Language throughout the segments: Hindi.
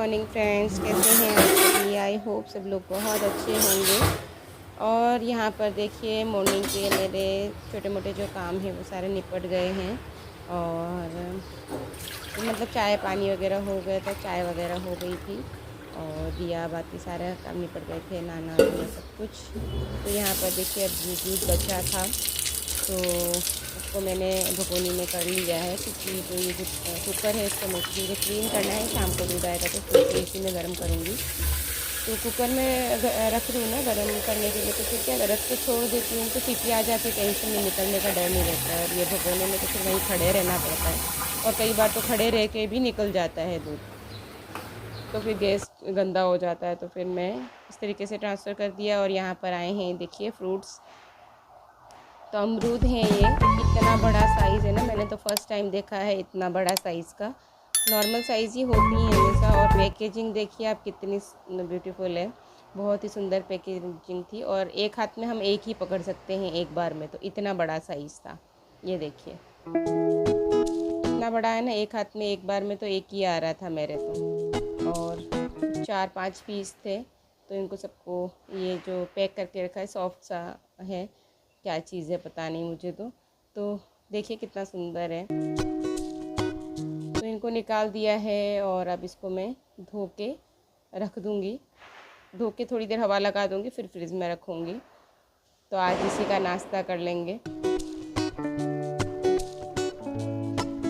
मॉर्निंग फ्रेंड्स, कैसे हैं आप सभी। आई होप सब लोग बहुत अच्छे होंगे। और यहाँ पर देखिए मॉर्निंग के मेरे छोटे मोटे जो काम हैं वो सारे निपट गए हैं। और मतलब चाय पानी वगैरह हो गया था, चाय वगैरह हो गई थी और दिया बाती सारे काम निपट गए थे, नहाना धोना सब कुछ। तो यहाँ पर देखिए अब दूध बचा था तो उसको मैंने भगोनी में कर लिया है, क्योंकि जो ये जो कुकर है इसको मुझे क्लीन करना है। शाम को दूध आएगा तो फिर इसी में गर्म करूँगी। तो कुकर में रख दूँ ना गर्म करने के लिए, तो फिर क्या रख के छोड़ देती हूँ तो सीटी आ जाती है, कहीं से नहीं निकलने का डर नहीं रहता है। और ये भगोने में तो फिर वहीं खड़े रहना पड़ता है और कई बार तो खड़े रह के भी निकल जाता है दूध, तो फिर गैस गंदा हो जाता है। तो फिर मैं इस तरीके से ट्रांसफ़र कर दिया। और यहाँ पर आए हैं देखिए फ्रूट्स, तो अमरूद है। ये इतना बड़ा साइज़ है ना, मैंने तो फर्स्ट टाइम देखा है इतना बड़ा साइज़ का। नॉर्मल साइज़ ही होती है हमेशा। और पैकेजिंग देखिए आप कितनी ब्यूटीफुल है, बहुत ही सुंदर पैकेजिंग थी। और एक हाथ में हम एक ही पकड़ सकते हैं एक बार में, तो इतना बड़ा साइज़ था। ये देखिए इतना बड़ा है ना, एक हाथ में एक बार में तो एक ही आ रहा था मेरे तो। और 4-5 पीस थे, तो इनको सबको ये जो पैक करके रखा है, सॉफ्ट सा है, क्या चीज़ है पता नहीं मुझे तो देखिए कितना सुंदर है। तो इनको निकाल दिया है और अब इसको मैं धो के रख दूँगी। धो के थोड़ी देर हवा लगा दूँगी, फिर फ्रिज में रखूँगी। तो आज इसी का नाश्ता कर लेंगे।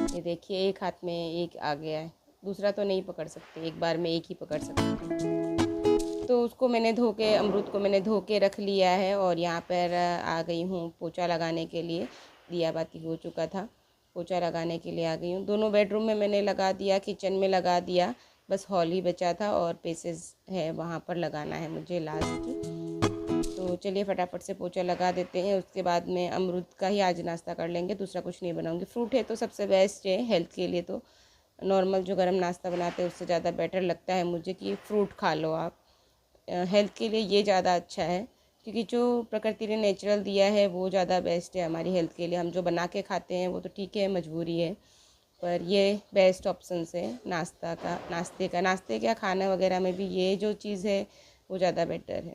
ये देखिए एक हाथ में एक आ गया है, दूसरा तो नहीं पकड़ सकते, एक बार में एक ही पकड़ सकते हैं। तो उसको मैंने धो के, अमरूद को मैंने धो के रख लिया है। और यहाँ पर आ गई हूँ पोछा लगाने के लिए। दिया बाती हो चुका था, पोछा लगाने के लिए आ गई हूँ। दोनों बेडरूम में मैंने लगा दिया, किचन में लगा दिया, बस हॉल ही बचा था और पेसेस है वहाँ पर लगाना है मुझे लास्ट। तो चलिए फटाफट से पोछा लगा देते हैं। उसके बाद में अमरूद का ही आज नाश्ता कर लेंगे, दूसरा कुछ नहीं बनाऊँगी। फ्रूट है तो सबसे बेस्ट है हेल्थ के लिए। तो नॉर्मल जो गर्म नाश्ता बनाते हैं उससे ज़्यादा बेटर लगता है मुझे कि फ्रूट खा लो आप। हेल्थ के लिए ये ज़्यादा अच्छा है, क्योंकि जो प्रकृति ने नेचुरल दिया है वो ज़्यादा बेस्ट है हमारी हेल्थ के लिए। हम जो बना के खाते हैं वो तो ठीक है, मजबूरी है, पर ये बेस्ट ऑप्शन है नाश्ते का खाना वगैरह में भी ये जो चीज़ है वो ज़्यादा बेटर है।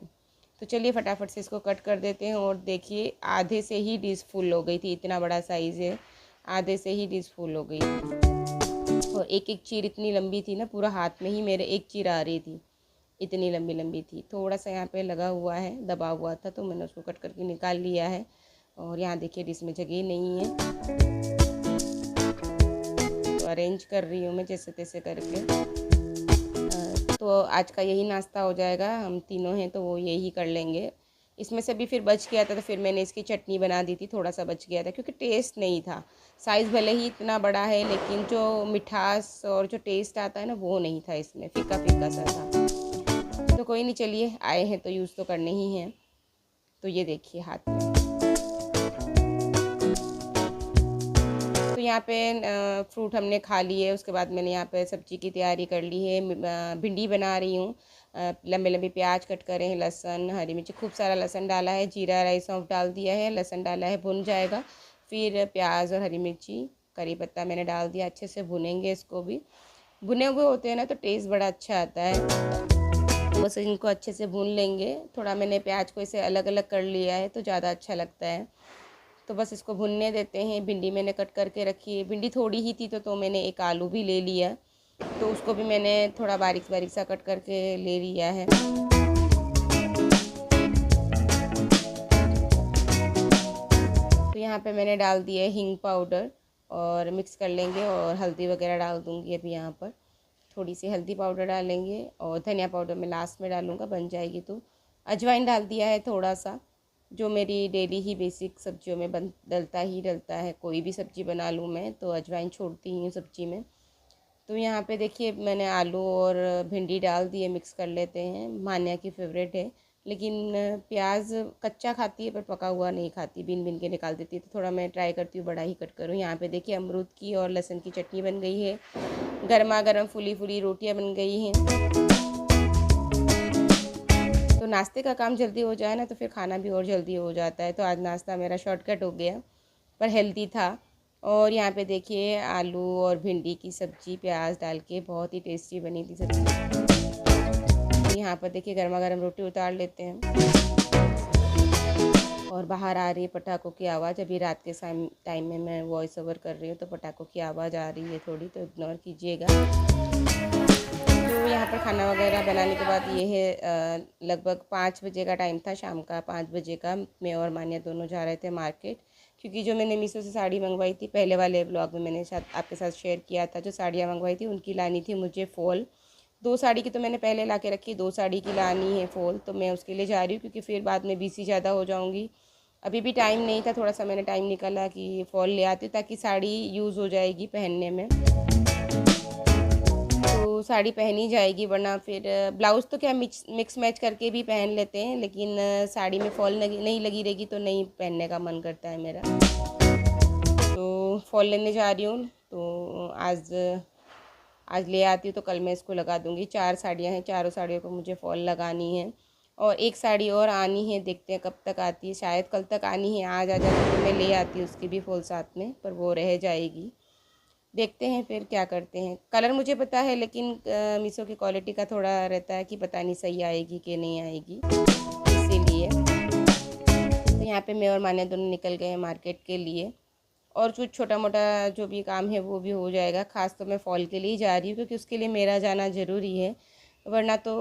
तो चलिए फटाफट से इसको कट कर देते हैं। और देखिए आधे से ही डिश फुल हो गई थी, इतना बड़ा साइज़ है, आधे से ही डिश फुल हो गई थी। और एक एक चीर इतनी लंबी थी ना, पूरा हाथ में ही मेरे एक चीर आ रही थी, इतनी लंबी लंबी थी। थोड़ा सा यहाँ पे लगा हुआ है, दबा हुआ था, तो मैंने उसको कट करके निकाल लिया है। और यहाँ देखिए डिश में जगह नहीं है, तो अरेंज कर रही हूँ मैं जैसे तैसे करके। तो आज का यही नाश्ता हो जाएगा, हम तीनों हैं तो वो यही कर लेंगे। इसमें से भी फिर बच गया था तो फिर मैंने इसकी चटनी बना दी थी, थोड़ा सा बच गया था क्योंकि टेस्ट नहीं था। साइज़ भले ही इतना बड़ा है लेकिन जो मिठास और जो टेस्ट आता है ना वो नहीं था इसमें, फीका फीका सा था। तो कोई नहीं, चलिए आए हैं तो यूज़ तो करने ही हैं। तो ये देखिए हाथ में, तो यहाँ पे फ्रूट हमने खा लिए। उसके बाद मैंने यहाँ पे सब्ज़ी की तैयारी कर ली है। भिंडी बना रही हूँ, लंबे लंबे प्याज कट करे हैं, लहसुन हरी मिर्ची, खूब सारा लहसुन डाला है, जीरा राई सौंफ डाल दिया है, लहसुन डाला है, भुन जाएगा। फिर प्याज और हरी मिर्ची करी पत्ता मैंने डाल दिया, अच्छे से भुनेंगे इसको भी। भुने हुए होते हैं ना तो टेस्ट बड़ा अच्छा आता है। बस इनको अच्छे से भून लेंगे। थोड़ा मैंने प्याज को इसे अलग अलग कर लिया है तो ज़्यादा अच्छा लगता है। तो बस इसको भुनने देते हैं। भिंडी मैंने कट करके रखी है, भिंडी थोड़ी ही थी तो मैंने एक आलू भी ले लिया, तो उसको भी मैंने थोड़ा बारीक बारीक सा कट करके ले लिया है। तो यहाँ पे मैंने डाल दिया है हींग पाउडर और मिक्स कर लेंगे। और हल्दी वगैरह डाल दूँगी अभी, यहाँ पर थोड़ी सी हल्दी पाउडर डालेंगे और धनिया पाउडर मैं लास्ट में डालूँगा, बन जाएगी। तो अजवाइन डाल दिया है थोड़ा सा, जो मेरी डेली ही बेसिक सब्जियों में डलता है। कोई भी सब्ज़ी बना लूँ मैं तो अजवाइन छोड़ती ही हूँ सब्ज़ी में। तो यहाँ पे देखिए मैंने आलू और भिंडी डाल दिए, मिक्स कर लेते हैं। मान्या की फेवरेट है, लेकिन प्याज कच्चा खाती है पर पका हुआ नहीं खाती, बीन बीन के निकाल देती है। तो थोड़ा मैं ट्राई करती हूँ बड़ा ही कट करूँ। यहाँ पे देखिए अमरूद की और लहसुन की चटनी बन गई है, गर्मा गर्म फुली फुली रोटियाँ बन गई हैं। तो नाश्ते का काम जल्दी हो जाए ना तो फिर खाना भी और जल्दी हो जाता है। तो आज नाश्ता मेरा शॉर्टकट हो गया पर हेल्दी था। और यहाँ पे देखिए आलू और भिंडी की सब्ज़ी प्याज डाल के बहुत ही टेस्टी बनी थी सब्ज़ी। यहाँ पर देखिए गर्मा गर्म रोटी उतार लेते हैं। और बाहर आ रही है पटाखों की आवाज़। अभी रात के टाइम में मैं वॉइस ओवर कर रही हूँ तो पटाखों की आवाज़ आ रही है थोड़ी, तो इग्नोर कीजिएगा। तो यहाँ पर खाना वगैरह बनाने के बाद ये है लगभग 5 बजे का टाइम था, शाम का 5 बजे का। मैं और मान्या दोनों जा रहे थे मार्केट, क्योंकि जो मैंने मीशो से साड़ी मंगवाई थी, पहले वाले ब्लॉग में मैंने आपके साथ शेयर किया था, जो साड़ियाँ मंगवाई थी उनकी लानी थी मुझे फॉल। 2 साड़ी की तो मैंने पहले ला के रखी, 2 साड़ी की लानी है फॉल, तो मैं उसके लिए जा रही हूँ क्योंकि फिर बाद में बिजी ज़्यादा हो जाऊँगी। अभी भी टाइम नहीं था, थोड़ा सा मैंने टाइम निकाला कि फॉल ले आती हूँ ताकि साड़ी यूज़ हो जाएगी पहनने में, तो साड़ी पहनी जाएगी। वरना फिर ब्लाउज़ तो क्या मिक्स मैच करके भी पहन लेते हैं, लेकिन साड़ी में फॉल नहीं लगी रहेगी तो नहीं पहनने का मन करता है मेरा। तो फॉल लेने जा रही हूँ, तो आज ले आती हूँ तो कल मैं इसको लगा दूँगी। 4 साड़ियाँ हैं, चारों साड़ियों को मुझे फॉल लगानी है और एक साड़ी और आनी है, देखते हैं कब तक आती है। शायद कल तक आनी है, आज आ जाती तो मैं ले आती हूँ उसकी भी फॉल साथ में, पर वो रह जाएगी। देखते हैं फिर क्या करते हैं। कलर मुझे पता है, लेकिन मीशो की क्वालिटी का थोड़ा रहता है कि पता नहीं सही आएगी कि नहीं आएगी, इसीलिए। तो यहाँ पे मैं और मान्या दोनों निकल गए हैं मार्केट के लिए, और कुछ छोटा मोटा जो भी काम है वो भी हो जाएगा। ख़ास तो मैं फॉल के लिए ही जा रही हूँ क्योंकि उसके लिए मेरा जाना ज़रूरी है, वरना तो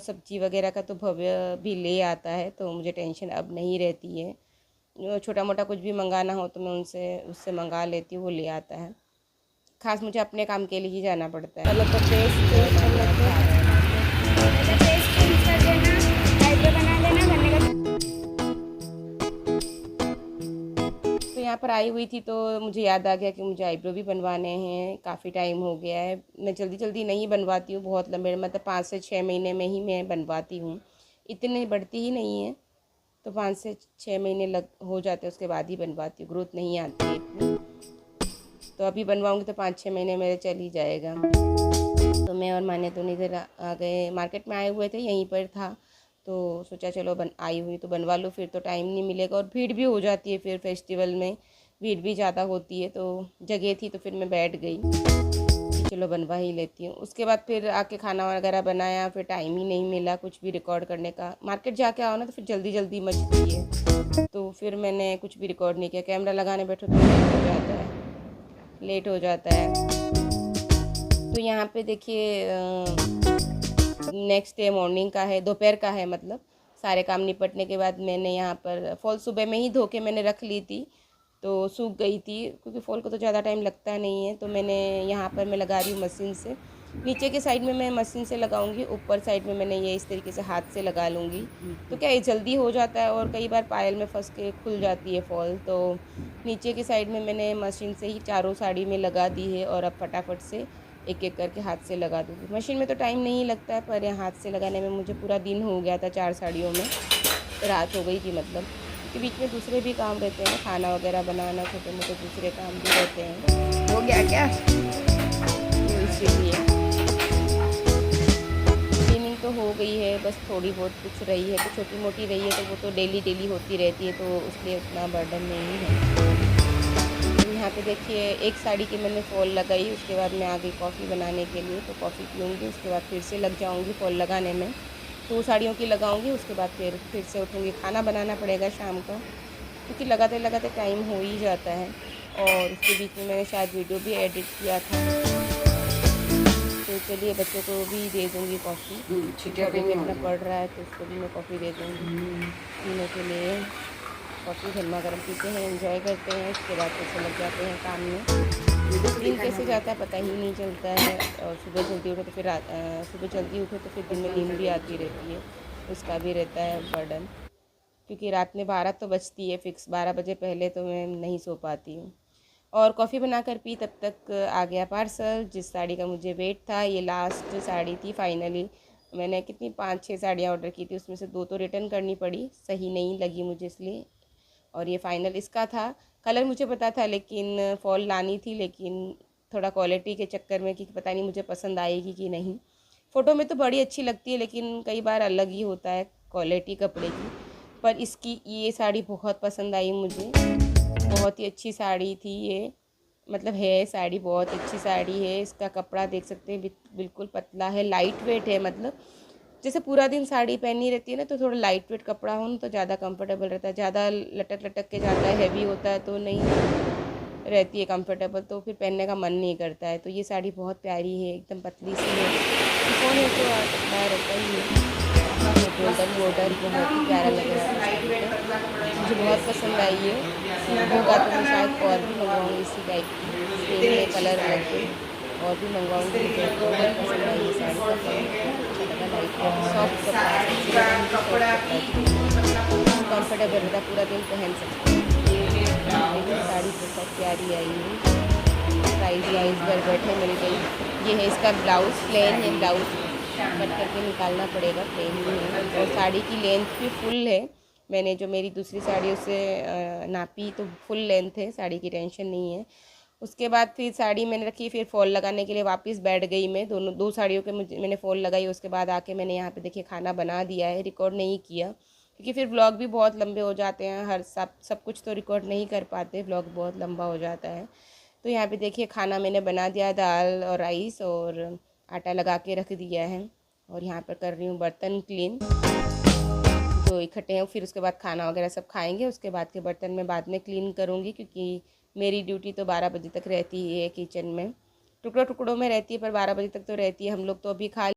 सब्ज़ी वगैरह का तो भव्य भी ले आता है, तो मुझे टेंशन अब नहीं रहती है। छोटा मोटा कुछ भी मंगाना हो तो मैं उससे मंगा लेती हूँ, वो ले आता है। खास मुझे अपने काम के लिए ही जाना पड़ता है। पहले तो फेस चेंज कर लेते हैं। तो यहाँ पर आई हुई थी तो मुझे याद आ गया कि मुझे आईब्रो भी बनवाने हैं। काफ़ी टाइम हो गया है, मैं जल्दी जल्दी नहीं बनवाती हूँ, बहुत लंबे, मतलब 5 से 6 महीने में ही मैं बनवाती हूँ, इतनी बढ़ती ही नहीं है, तो 5 से 6 महीने हो जाते हैं, उसके बाद ही बनवाती हूँ, ग्रोथ नहीं आती है इतनी। तो अभी बनवाऊँगी तो 5-6 महीने मेरे चल ही जाएगा। तो मैं और मान्या दोनों इधर आ गए, मार्केट में आए हुए थे, यहीं पर था, तो सोचा चलो आई हुई तो बनवा लो, फिर तो टाइम नहीं मिलेगा और भीड़ भी हो जाती है, फिर फेस्टिवल में भीड़ भी ज़्यादा होती है। तो जगह थी तो फिर मैं बैठ गई कि चलो बनवा ही लेती हूँ। उसके बाद फिर आके खाना वगैरह बनाया, फिर टाइम ही नहीं मिला कुछ भी रिकॉर्ड करने का। मार्केट जाके आओ ना तो फिर जल्दी जल्दी मचती है, तो फिर मैंने कुछ भी रिकॉर्ड नहीं किया। कैमरा लगाने बैठो तो लेट हो जाता है। तो यहाँ पे देखिए नेक्स्ट डे मॉर्निंग का है, दोपहर का है, मतलब सारे काम निपटने के बाद मैंने यहाँ पर फॉल सुबह में ही धो के मैंने रख ली थी, तो सूख गई थी, क्योंकि फॉल को तो ज़्यादा टाइम लगता नहीं है। तो मैंने यहाँ पर मैं लगा रही हूँ मशीन से। नीचे के साइड में मैं मशीन से लगाऊंगी, ऊपर साइड में मैंने ये इस तरीके से हाथ से लगा लूँगी, तो क्या ये जल्दी हो जाता है, और कई बार पायल में फंस के खुल जाती है फॉल। तो नीचे की साइड में मैंने मशीन से ही चारों साड़ी में लगा दी है, और अब फटाफट से एक एक करके हाथ से लगा दूँगी। मशीन में तो टाइम नहीं लगता है, पर यहाँ हाथ से लगाने में मुझे पूरा दिन हो गया था, 4 साड़ियों में रात हो गई थी, मतलब के बीच में दूसरे भी काम रहते हैं, खाना वगैरह बनाना, छोटे मोटे दूसरे काम भी रहते हैं। हो गया क्या, तो इसीलिए क्लीनिंग तो हो गई है, बस थोड़ी बहुत कुछ रही है, तो छोटी मोटी रही है, तो वो तो डेली होती रहती है, तो उसलिए उतना बर्डन नहीं है। यहाँ पे देखिए एक साड़ी की मैंने फॉल लगाई, उसके बाद मैं आ गई कॉफ़ी बनाने के लिए, तो कॉफ़ी पीऊँगी, उसके बाद फिर से लग जाऊँगी फॉल लगाने में। 2 साड़ियों की लगाऊंगी, उसके बाद फिर से उठूँगी। खाना बनाना पड़ेगा शाम का, क्योंकि लगाते लगाते टाइम हो ही जाता है। और उसके बीच में मैंने शायद वीडियो भी एडिट किया था, तो चलिए बच्चों को भी दे दूँगी कॉफ़ी। छोटे भी अपना पढ़ रहा है तो उसको भी मैं कॉफ़ी दे दूँगी पीने के लिए। कॉफ़ी गर्मा गर्म पीते हैं, एंजॉय करते हैं, उसके बाद फिर से लग जाते हैं काम में। दिन कैसे जाता है पता ही नहीं चलता है, और सुबह जल्दी उठो तो फिर दिन में नींद भी आती रहती है, उसका भी रहता है बर्डन, क्योंकि रात में 12 तो बजती है फिक्स, 12 बजे पहले तो मैं नहीं सो पाती हूँ। और कॉफ़ी बनाकर पी, तब तक आ गया पार्सल। जिस साड़ी का मुझे वेट था, ये लास्ट साड़ी थी फाइनली। मैंने कितनी 5-6 साड़ियाँ ऑर्डर की थी, उसमें से 2 तो रिटर्न करनी पड़ी, सही नहीं लगी मुझे इसलिए, और ये फ़ाइनल इसका था। कलर मुझे पता था, लेकिन फॉल लानी थी, लेकिन थोड़ा क्वालिटी के चक्कर में कि पता नहीं मुझे पसंद आएगी कि नहीं। फ़ोटो में तो बड़ी अच्छी लगती है, लेकिन कई बार अलग ही होता है क्वालिटी कपड़े की। पर इसकी ये साड़ी बहुत पसंद आई मुझे, बहुत ही अच्छी साड़ी थी ये, मतलब है साड़ी बहुत अच्छी साड़ी है। इसका कपड़ा देख सकते हैं, बिल्कुल पतला है, लाइट वेट है। मतलब जैसे पूरा दिन साड़ी पहनी रहती है ना, तो थोड़ा लाइट वेट कपड़ा हो ना तो ज़्यादा कंफर्टेबल रहता है। ज़्यादा लटक लटक के जाता है, हैवी होता है तो नहीं रहती है कंफर्टेबल, तो फिर पहनने का मन नहीं करता है। तो ये साड़ी बहुत प्यारी है, एकदम पतली सी है। शिफॉन है तो कपड़ा रहता ही है। गोल्डन बॉर्डर बहुत ही प्यारा लग रहा था साड़ी का, मुझे बहुत पसंद आई है। होगा तो मैं शायद और भी मंगवाऊँगी इसी टाइप की, सेम में कलर अलग के और भी मंगवाऊँगी। मुझे बहुत पसंद आई ये साड़ी, कपड़ा भी बहुत अच्छा लगा, लाइट वेट सॉफ्ट कपड़ा है, सबसे ज़्यादा मुझे सॉफ्ट कपड़ा चाहिए, कंफर्टेबल रहता, पूरा दिन पहन सकते हैं। देखिए साड़ी बहुत प्यारी आई है, प्राइस वाइज घर बैठे मिल गई। ये है इसका ब्लाउज़, प्लेन है ब्लाउज़, कट करके निकालना पड़ेगा, प्लेन ही है। और साड़ी की लेंथ भी फुल है, मैंने जो मेरी दूसरी साड़ी उससे नापी तो फुल लेंथ है, साड़ी की टेंशन नहीं है। उसके बाद फिर साड़ी मैंने रखी, फिर फॉल लगाने के लिए वापस बैठ गई मैं। दोनों दो साड़ियों के मुझे मैंने फॉल लगाई। उसके बाद आके मैंने यहाँ पे देखिए खाना बना दिया है, रिकॉर्ड नहीं किया क्योंकि फिर व्लॉग भी बहुत लंबे हो जाते हैं, हर सब कुछ तो रिकॉर्ड नहीं कर पाते, व्लॉग बहुत लंबा हो जाता है। तो यहाँ पे देखिए खाना मैंने बना दिया, दाल और राइस और आटा लगा के रख दिया है। और यहाँ पर कर रही हूँ बर्तन क्लीन जो इकट्ठे हैं, फिर उसके बाद खाना वगैरह सब खाएंगे। उसके बाद के बर्तन मैं बाद में क्लीन करूँगी क्योंकि मेरी ड्यूटी तो 12 बजे तक रहती ही है किचन में, टुकड़ों टुकड़ों में रहती है पर 12 बजे तक तो रहती है। हम लोग तो अभी खा